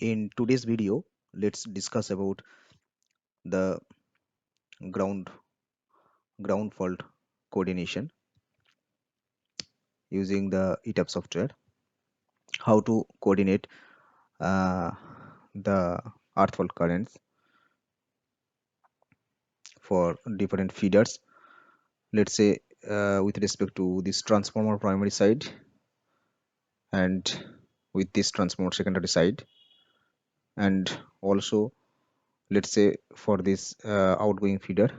In today's video, let's discuss about the ground ground fault coordination using the ETAP software. How to coordinate uh, the earth fault currents for different feeders. Let's say with respect to this transformer primary side and with this transformer secondary side, and also let's say for this outgoing feeder,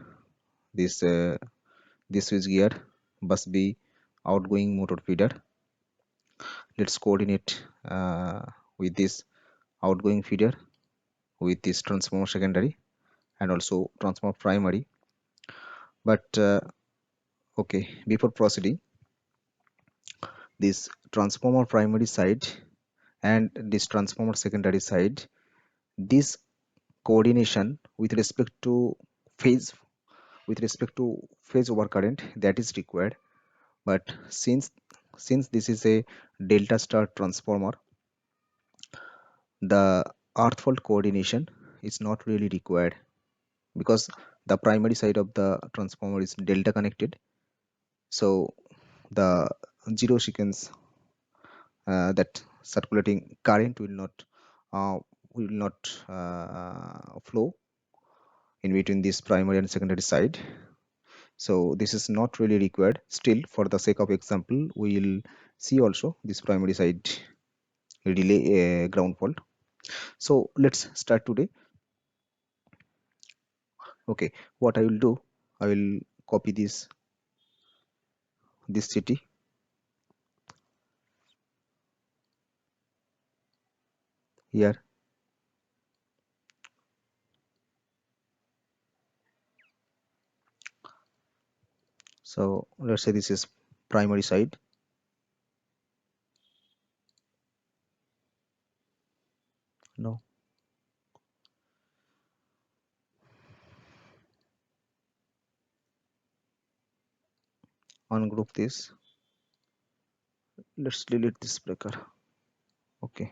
this this switch gear must be outgoing motor feeder. Let's coordinate with this outgoing feeder with this transformer secondary and also transformer primary. But okay, before proceeding, this transformer primary side and this transformer secondary side, this coordination with respect to phase phase over current, that is required. But since this is a delta star transformer, the earth fault coordination is not really required, because the primary side of the transformer is delta connected, so the zero sequence, that circulating current uh, will not flow in between this primary and secondary side. So this is not really required. Still, for the sake of example, we will see also this primary side relay ground fault. So let's start today. Okay, what I will do, I will copy this city here. So let's say this is primary side. No, ungroup this. Let's delete this breaker. Okay,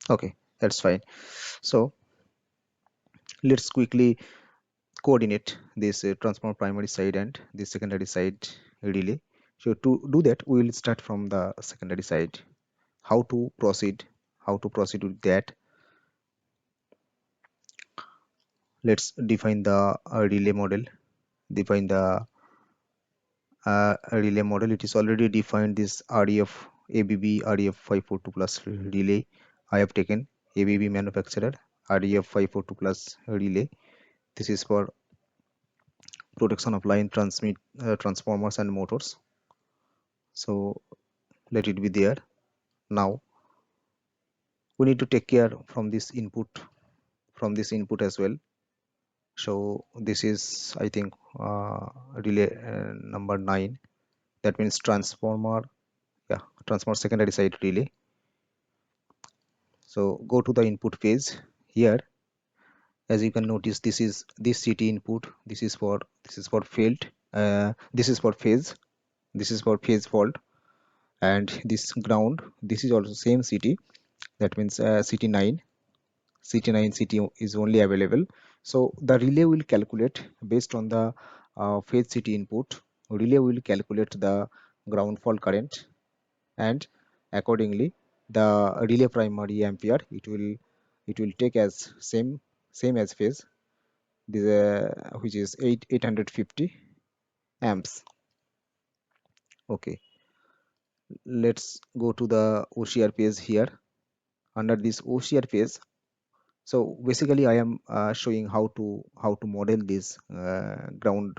okay, that's fine. So let's quickly coordinate this transformer primary side and the secondary side relay. So to do that, we will start from the secondary side. How to proceed? How to proceed with that? Let's define the relay model. Define the relay model. It is already defined, this REF ABB REF 542 plus relay. I have taken ABB manufacturer REF 542 plus relay. This is for protection of line transformers and motors. So let it be there. Now we need to take care from this input as well. So this is, I think, relay number 9. That means transformer, yeah, transformer secondary side relay. So go to the input phase here. As you can notice, this CT input. This is for fault. This is for phase. This is for phase fault, and this ground. This is also same CT. That means CT9. CT9 CT is only available. So the relay will calculate based on the phase CT input. Relay will calculate the ground fault current, and accordingly the relay primary ampere it will take as same as phase, this which is 850 amps. Okay, let's go to the OCR phase here. Under this OCR phase, so basically I am showing how to model this ground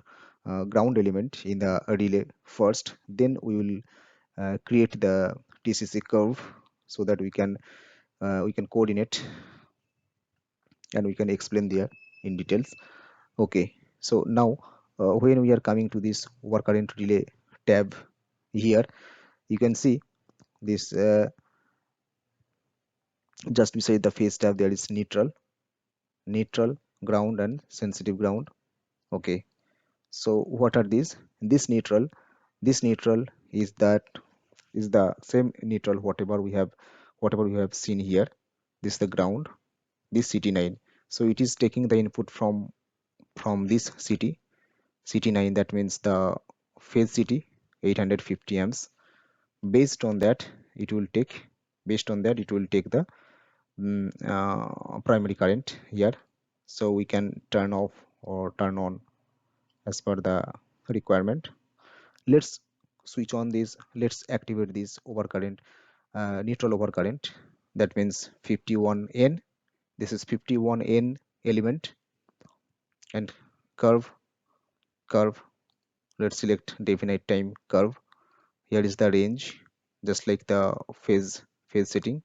element in the relay first. Then we will create the TCC curve so that we can coordinate and we can explain there in details. Okay, so now when we are coming to this overcurrent relay tab here, you can see this just beside the phase tab there is neutral, ground and sensitive ground. Okay, So what are these? This neutral is the same neutral whatever we have seen here. This is the ground, this CT9. So it is taking the input from this CT9, that means the phase CT 850 amps. Based on that it will take the primary current here. So we can turn off or turn on as per the requirement. Let's switch on this. Let's activate this overcurrent, neutral overcurrent. That means 51N. This is 51N element, and curve. Let's select definite time curve. Here is the range, just like the phase setting.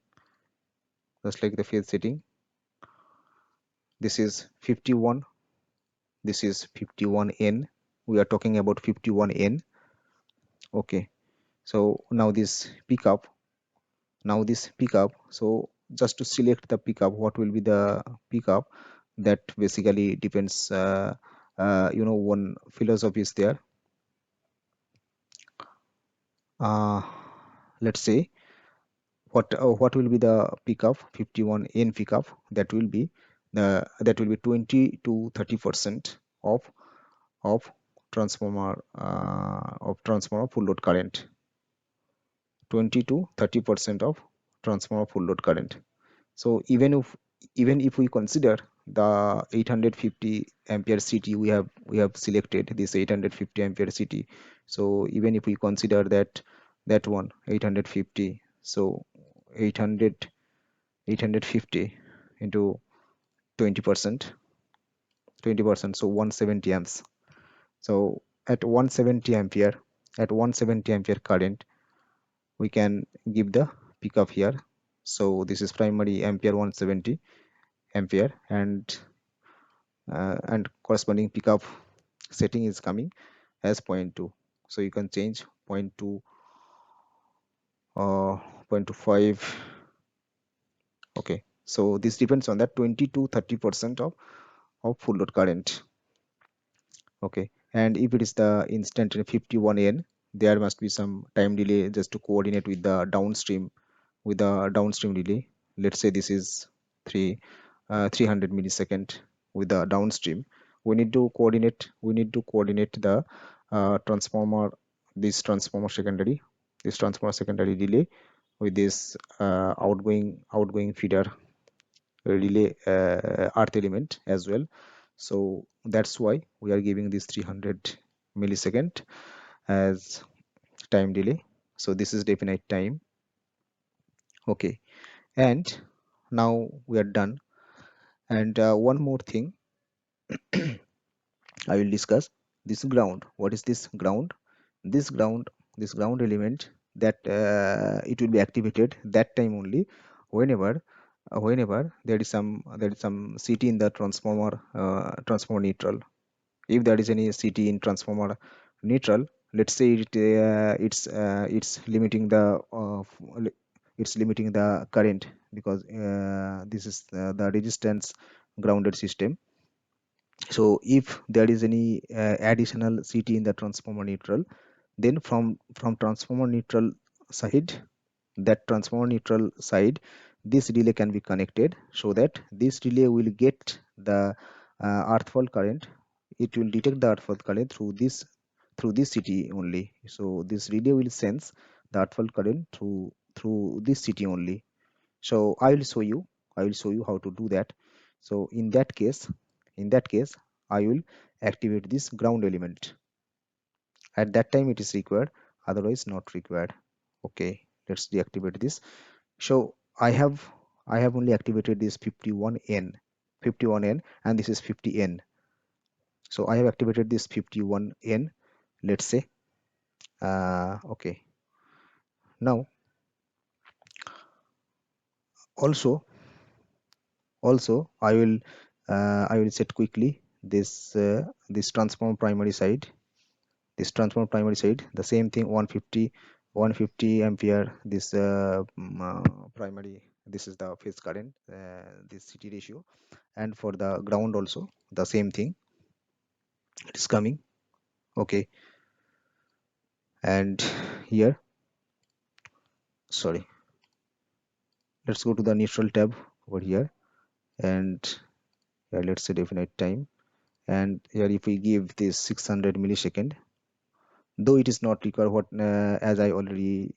Just like the phase setting. This is 51. This is 51N. We are talking about 51N. Okay. So now this pickup. So just to select the pickup, what will be the pickup? That basically depends. One philosophy is there. Let's say what will be the pickup? 51N pickup. That will be 20 to 30% of transformer full load current. 20 to 30% of transformer full load current. So even if we consider the 850 ampere CT, we have selected this 850 ampere CT. So even if we consider that one 850, so 850 into 20%, so 170 amps. So at 170 ampere current, we can give the pickup here. So this is primary ampere 170 ampere, and corresponding pickup setting is coming as 0.2. So you can change 0.2 or 0.25. Okay, so this depends on that 20 to 30% of full load current. Okay, and if it is the instant 51N, there must be some time delay just to coordinate with the downstream relay. Let's say this is 300 millisecond with the downstream. We need to coordinate the transformer this transformer secondary relay with this outgoing feeder relay earth element as well. So that's why we are giving this 300 millisecond as time delay. So this is definite time. Okay, and now we are done. And one more thing I will discuss: this ground. What is this ground? This ground element, that it will be activated that time only whenever there is some CT in the transformer neutral. If there is any CT in transformer neutral, let's say it's limiting the current, because this is the resistance grounded system. So if there is any additional CT in the transformer neutral, then from transformer neutral side, this relay can be connected, so that this relay will get the earth fault current. It will detect the earth fault current through this CT only. So this relay will sense the earth fault current through this CT only. So I will show you how to do that. So in that case I will activate this ground element. At that time it is required, otherwise not required. Okay, let's deactivate this. So I have only activated this 51N, and this is 50N. So I have activated this 51N, let's say. Okay, now also I will set quickly this transform primary side. The same thing, 150 ampere. This primary, this is the phase current, this CT ratio. And for the ground also the same thing, it is coming. Okay, and here, sorry, let's go to the neutral tab over here, and here let's say definite time, and here if we give this 600 millisecond, though it is not required, what as I already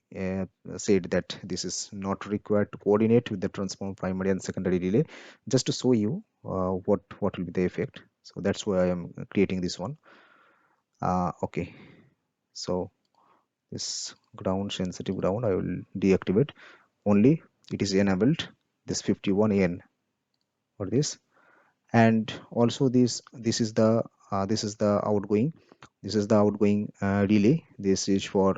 said that this is not required to coordinate with the transform primary and secondary relay, just to show you what will be the effect. So that's why I am creating this one. Okay, so this ground, sensitive ground, I will deactivate. Only it is enabled this 51N for this, and also this is the outgoing, relay. This is for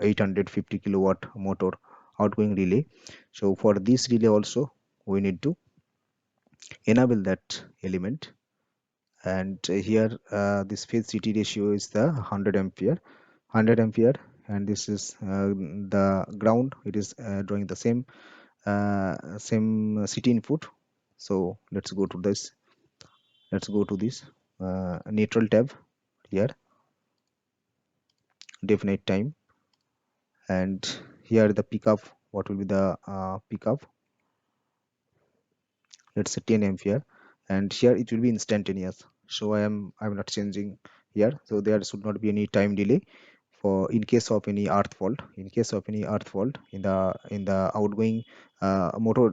850 kilowatt motor outgoing relay. So for this relay also we need to enable that element, and here this phase CT ratio is the 100 ampere, and this is the ground. It is drawing the same CT input. So let's go to this neutral tab here, definite time, and here the pickup, what will be the pickup, let's say 10 ampere, and here it will be instantaneous. So I'm not changing here, so there should not be any time delay for in case of any earth fault. In case of any earth fault in the outgoing motor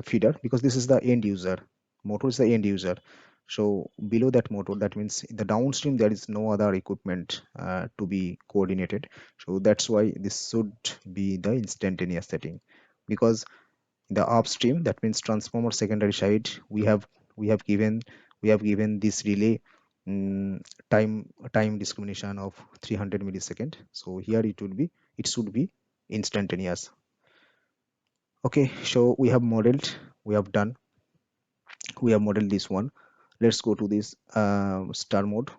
feeder, because this is the end user, motor is the end user. So below that motor, that means in the downstream there is no other equipment to be coordinated. So that's why this should be the instantaneous setting, because in the upstream, that means transformer secondary side, we have given this relay mm, time discrimination of 300 millisecond. So here it should be instantaneous. Okay, so we have modeled this one. Let's go to this star mode,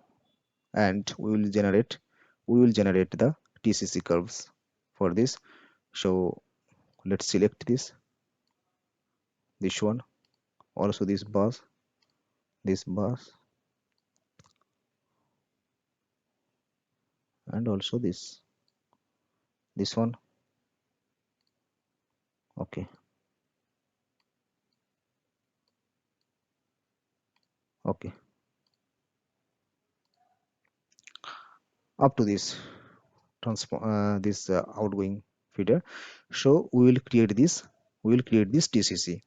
and we will generate the TCC curves for this. So let's select this one, also this bus, and also this one. Okay, okay, up to this outgoing feeder. So we will create this TCC.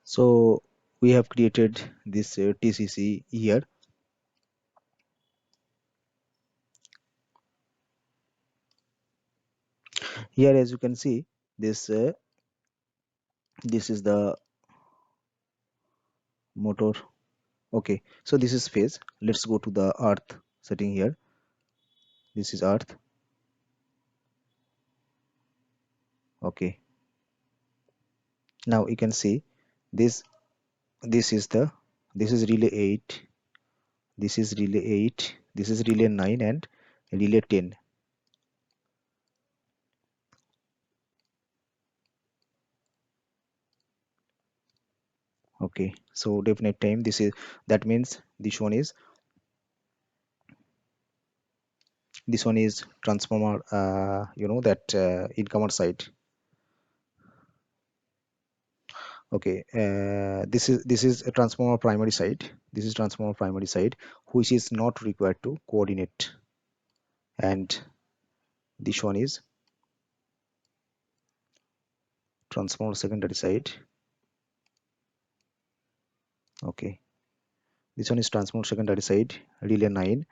So we have created this TCC here. Here, as you can see, this is the motor. Okay, so this is phase. Let's go to the earth setting here. This is earth. Okay, now you can see this this is the this is relay 8, this is relay 9, and relay 10. Okay, so definite time, that means this one is transformer, that incomer side. Okay, this is a transformer primary side. This is transformer primary side, which is not required to coordinate, and this one is transformer secondary side. Okay, this one is transformer secondary side, relay 9.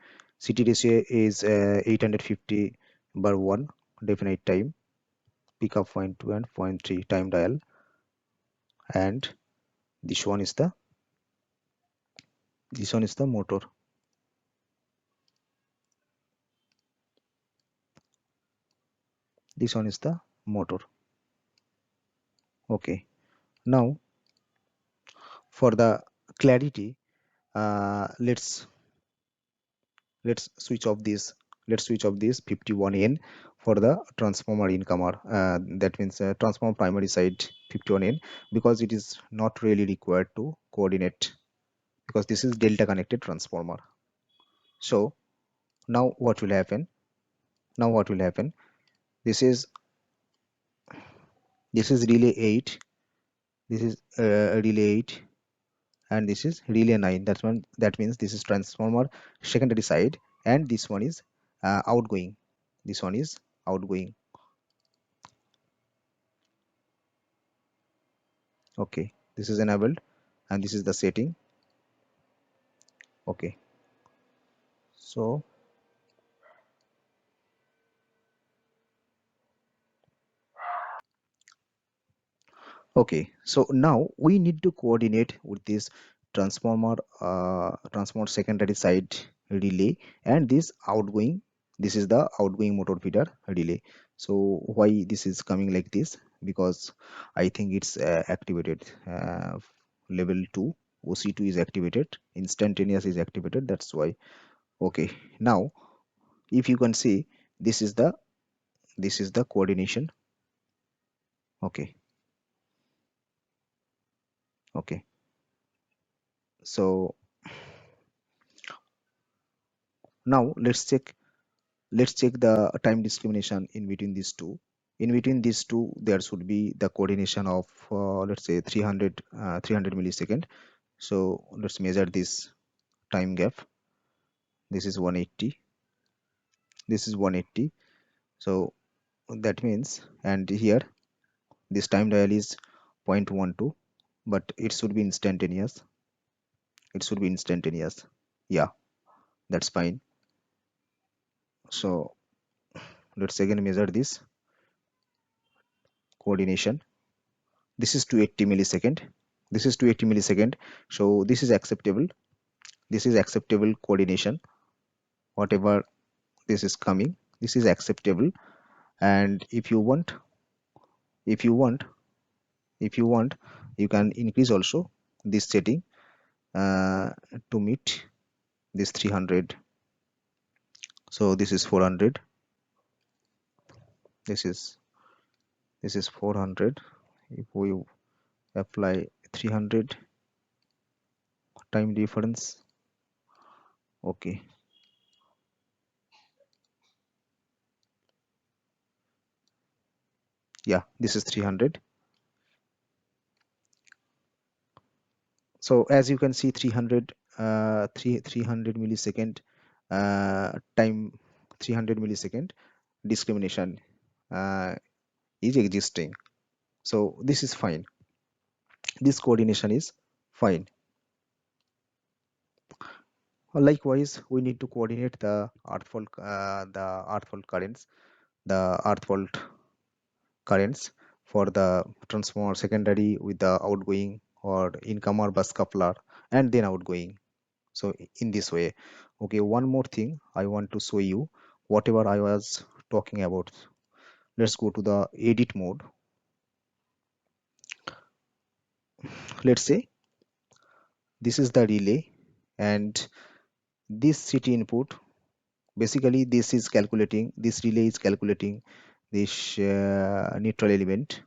CT ratio is 850 bar 1, definite time, pickup point 2 and point 3 time dial, and this one is the motor. This one is the motor. Okay, now for the clarity, let's switch off this 51N for the transformer incomer, that means transformer primary side 51N, because it is not really required to coordinate because this is delta connected transformer. So now what will happen? Now what will happen? This is relay 8. This is relay 8, and this is relay 9. That means this is transformer secondary side, and this one is outgoing. This one is outgoing. Okay, this is enabled, and this is the setting. Okay, so okay, so now we need to coordinate with this transformer secondary side relay and this outgoing. This is the outgoing motor feeder relay. So why this is coming like this? Because I think it's activated. Level 2 OC2 is activated. Instantaneous is activated. That's why. Okay, now if you can see, this is the coordination. Okay, okay. So now let's check the time discrimination in between these two. In between these two, there should be the coordination of let's say 300 millisecond. So let's measure this time gap. This is 180. This is 180. So that means, and here this time dial is 0.12, but it should be instantaneous. It should be instantaneous. Yeah, that's fine. So let's again measure this coordination. This is 280 millisecond. This is 280 millisecond. So this is acceptable. This is acceptable coordination. Whatever this is coming, this is acceptable. And if you want, if you want, if you want, you can increase also this setting uh, to meet this 300. So this is 400. This is 400. If we apply 300 time difference, okay, yeah, this is 300. So as you can see, 300 millisecond time, 300 millisecond discrimination uh, is existing. So this is fine. This coordination is fine. Likewise, we need to coordinate the earth fault currents, the earth fault currents for the transformer secondary with the outgoing or incomer bus coupler and then outgoing. So in this way. Okay, one more thing I want to show you whatever I was talking about. Let's go to the edit mode. Let's say this is the relay, and this CT input, basically this is calculating, this relay is calculating this neutral element.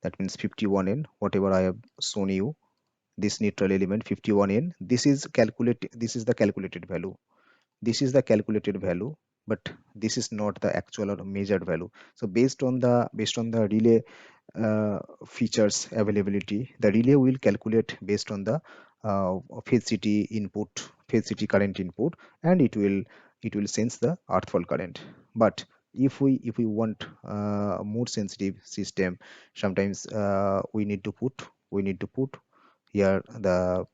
That means 51N, whatever I have shown you, this neutral element 51N, this is the calculated value. This is the calculated value, but this is not the actual or measured value. So based on the relay features availability, the relay will calculate based on the phase city input, phase city current input, and it will sense the earth fault current. But if we want more sensitive system, sometimes we need to put here the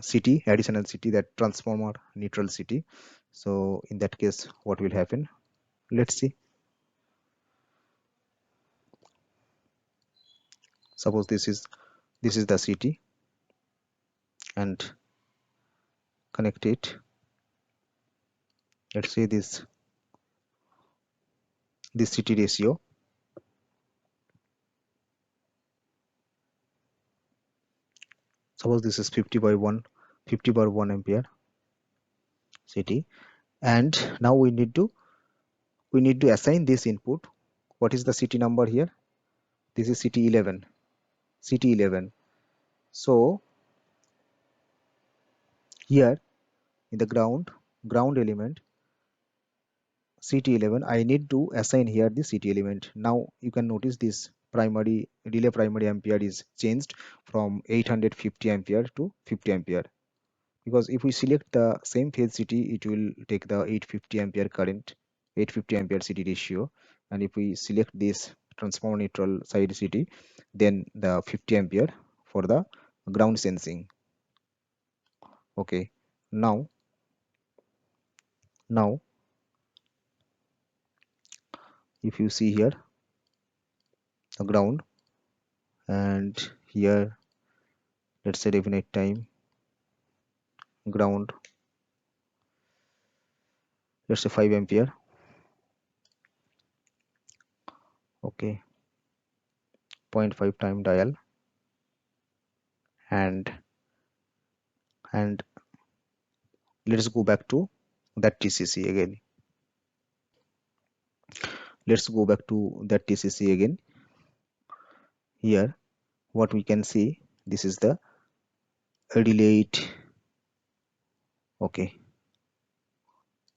city, additional city, that transformer neutral city. So in that case, what will happen? Let's see. Suppose this is the city, and connect it. Let's say this city ratio. Suppose this is 50 by 1 ampere city, and now we need to assign this input. What is the city number here? This is city 11. City 11. So Here in the ground element CT11, I need to assign here the CT element. Now you can notice this primary relay primary ampere is changed from 850 ampere to 50 ampere, because if we select the same phase CT, it will take the 850 ampere current, 850 ampere CT ratio, and if we select this transformer neutral side CT, then the 50 ampere for the ground sensing. Okay, now if you see here the ground, and here let's say definite time ground, let's say 5 ampere. Okay, 0.5 time dial, and let's go back to that TCC again. Let's go back to that TCC again. Here what we can see, this is the relayed. Okay,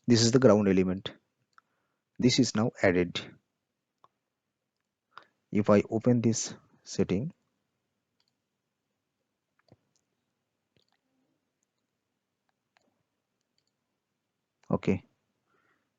this is the ground element. This is now added. If I open this setting, okay,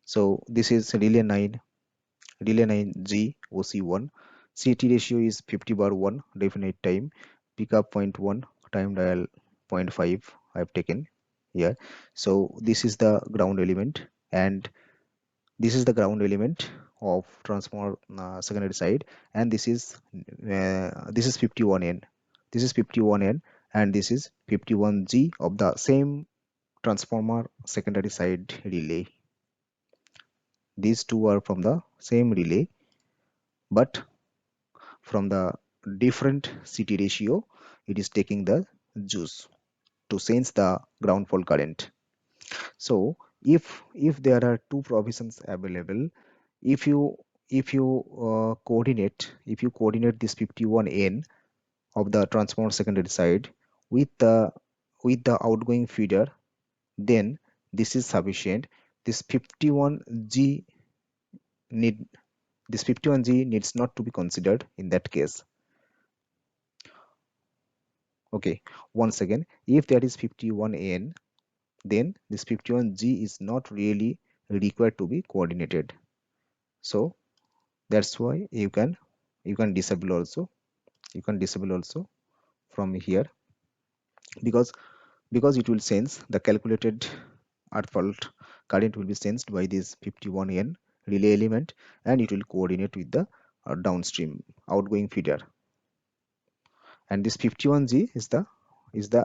so this is relay 9G OC1. CT ratio is 50/1, definite time, pickup 0.1, time dial 0.5 I have taken here. So this is the ground element, and this is the ground element of transformer secondary side, and this is 51N. This is 51N, and this is 51G of the same transformer secondary side relay. These two are from the same relay, but from the different CT ratio, it is taking the juice to sense the ground fault current. So if there are two provisions available, if you coordinate this 51N of the transformer secondary side with the outgoing feeder, then this is sufficient. This 51G need this 51G needs not to be considered in that case. Okay, once again, if there is 51N, then this 51G is not really required to be coordinated. So that's why you can disable also. You can disable also from here, because it will sense the calculated earth fault current will be sensed by this 51N relay element, and it will coordinate with the downstream outgoing feeder. And this 51G is the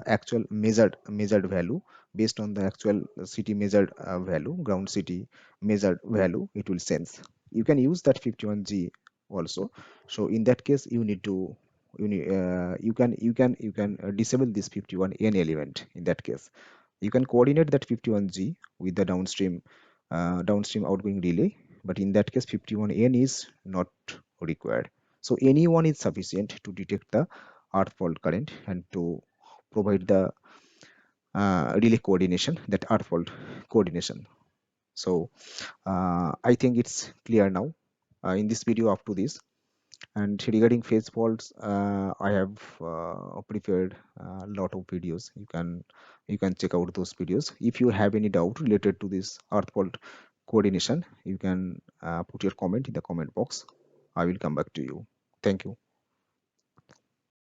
actual measured value. Based on the actual CT measured value, ground CT measured value, it will sense. You can use that 51G also. So in that case, you need to you can disable this 51N element. In that case, you can coordinate that 51G with the downstream outgoing relay, but in that case 51N is not required. So anyone is sufficient to detect the earth fault current and to provide the relay coordination, that earth fault coordination. So I think it's clear now in this video up to this. And regarding phase faults, I have prepared a lot of videos. You can check out those videos. If you have any doubt related to this earth fault coordination, you can put your comment in the comment box. I will come back to you. Thank you.